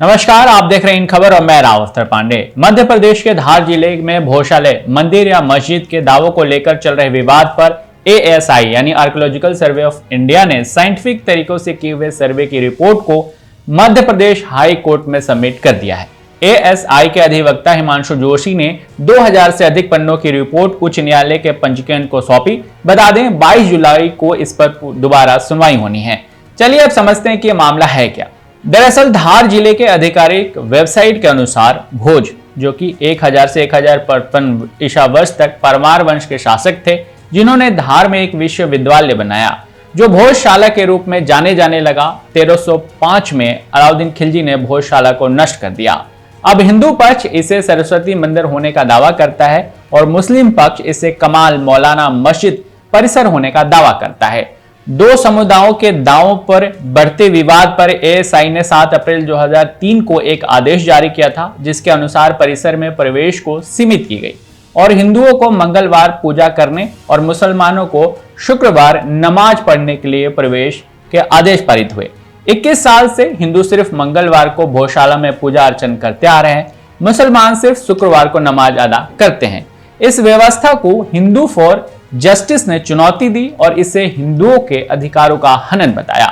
नमस्कार, आप देख रहे हैं इन खबर और मैं राव अख्तर पांडे। मध्य प्रदेश के धार जिले में भोजशाला मंदिर या मस्जिद के दावों को लेकर चल रहे विवाद पर ASI यानी आर्कियोलॉजिकल सर्वे ऑफ इंडिया ने साइंटिफिक तरीकों से किए हुए सर्वे की रिपोर्ट को मध्य प्रदेश हाई कोर्ट में सबमिट कर दिया है। ASI के अधिवक्ता हिमांशु जोशी ने 2000 से अधिक पन्नों की रिपोर्ट उच्च न्यायालय के पंजीकरण को सौंपी। बता दें 22 जुलाई को इस पर दोबारा सुनवाई होनी है। चलिए अब समझते हैं कि यह मामला है क्या। दरअसल धार जिले के आधिकारिक वेबसाइट के अनुसार भोज, जो कि 1000 से 1055 ईसा वर्ष तक परमार वंश के शासक थे, जिन्होंने धार में एक विश्वविद्यालय बनाया जो भोजशाला के रूप में जाने लगा। 1305 में अलाउद्दीन खिलजी ने भोजशाला को नष्ट कर दिया। अब हिंदू पक्ष इसे सरस्वती मंदिर होने का दावा करता है और मुस्लिम पक्ष इसे कमाल मौलाना मस्जिद परिसर होने का दावा करता है। दो समुदायों के दावों पर बढ़ते विवाद पर ASI ने 7 अप्रैल 2003 को एक आदेश जारी किया था, जिसके अनुसार परिसर में प्रवेश को सीमित की गई और हिंदुओं को मंगलवार पूजा करने और मुसलमानों को शुक्रवार नमाज पढ़ने के लिए प्रवेश के आदेश पारित हुए। 21 साल से हिंदू सिर्फ मंगलवार को भोजशाला में पूजा अर्चन करते आ रहे हैं, मुसलमान सिर्फ शुक्रवार को नमाज अदा करते हैं। इस व्यवस्था को हिंदू फॉर जस्टिस ने चुनौती दी और इसे हिंदुओं के अधिकारों का हनन बताया।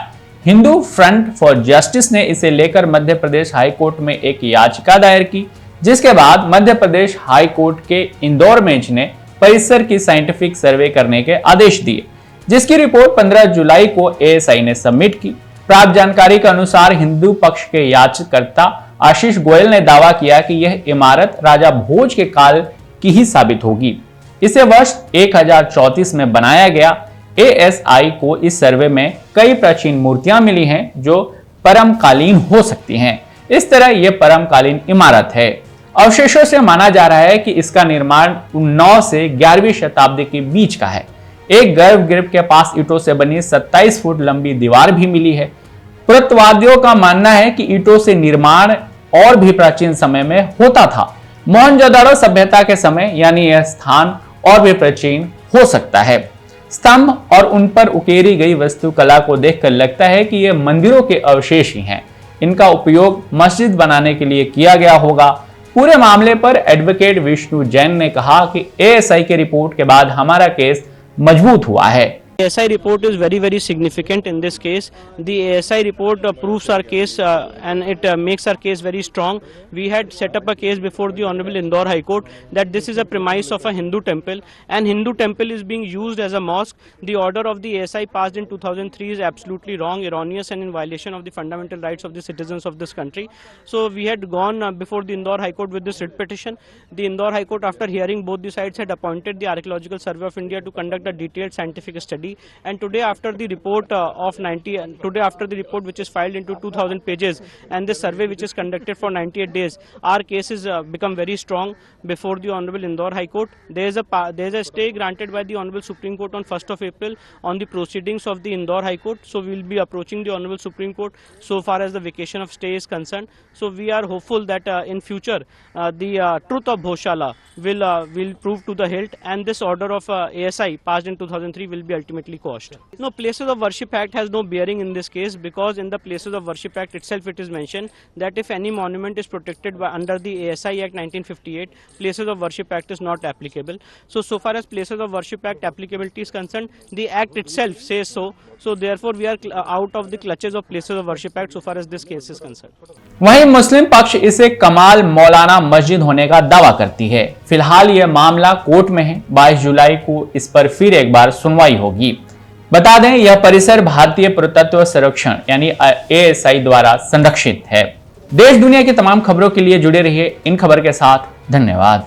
हिंदू फ्रंट फॉर जस्टिस ने इसे लेकर मध्य प्रदेश हाई कोर्ट में एक याचिका दायर की, जिसके बाद मध्य प्रदेश हाई कोर्ट के इंदौर बेंच ने परिसर की साइंटिफिक सर्वे करने के आदेश दिए, जिसकी रिपोर्ट 15 जुलाई को ASI ने सबमिट की। प्राप्त जानकारी के अनुसार हिंदू पक्ष के याचिकाकर्ता आशीष गोयल ने दावा किया कि यह इमारत राजा भोज के काल की ही साबित होगी। इसे वर्ष 1034 में बनाया गया। ASI को इस सर्वे में कई प्राचीन मूर्तियां मिली हैं जो परमकालीन हो सकती हैं। इस तरह यह परमकालीन इमारत है। अवशेषों से माना जा रहा है कि इसका निर्माण 9 से 11वीं शताब्दी के बीच का है। एक गर्भगृह के पास ईंटों से बनी 27 फुट लंबी दीवार भी मिली है। पुरातत्वविदों का मानना है कि ईंटों से निर्माण और भी प्राचीन समय में होता था। मोहनजोदड़ो सभ्यता के समय यानी यह स्थान और भी प्राचीन हो सकता है। स्तंभ और उन पर उकेरी गई वास्तुकला को देखकर लगता है कि ये मंदिरों के अवशेष ही हैं। इनका उपयोग मस्जिद बनाने के लिए किया गया होगा। पूरे मामले पर एडवोकेट विष्णु जैन ने कहा कि ASI की रिपोर्ट के बाद हमारा केस मजबूत हुआ है। ASI report is very significant in this case. The ASI report proves our case and it makes our case very strong. We had set up a case before the Honorable Indore High Court that this is a premise of a Hindu temple and Hindu temple is being used as a mosque. The order of the ASI passed in 2003 is absolutely wrong, erroneous and in violation of the fundamental rights of the citizens of this country. So we had gone before the Indore High Court with this writ petition. The Indore High Court, after hearing both the sides, had appointed the Archaeological Survey of India to conduct a detailed scientific study. And today after the report which is filed into 2000 pages and this survey which is conducted for 98 days, our case is become very strong before the Honorable Indore High Court. There is a stay granted by the Honorable Supreme Court on 1st of April on the proceedings of the Indore High Court. So we will be approaching the Honorable Supreme Court so far as the vacation of stay is concerned. So we are hopeful that in future the truth of Bhojshala will prove to the hilt and this order of ASI passed in 2003 will be ultimately quashed. No, Places of Worship Act has no bearing in this case because in the Places of Worship Act itself it is mentioned that if any monument is protected by under the ASI Act 1958, Places of Worship Act is not applicable. So far as Places of Worship Act applicability is concerned, the Act itself says so. So therefore we are out of the clutches of Places of Worship Act so far as this case is concerned. वहीं मुस्लिम पक्ष इसे कमाल मौलाना मस्जिद होने का दावा करती है। फिलहाल यह मामला कोर्ट में है। 22 जुलाई को इस पर फिर एक बार सुनवाई होगी। बता दें यह परिसर भारतीय पुरातत्व संरक्षण यानी ASI द्वारा संरक्षित है। देश दुनिया की तमाम खबरों के लिए जुड़े रहिए इन खबर के साथ। धन्यवाद।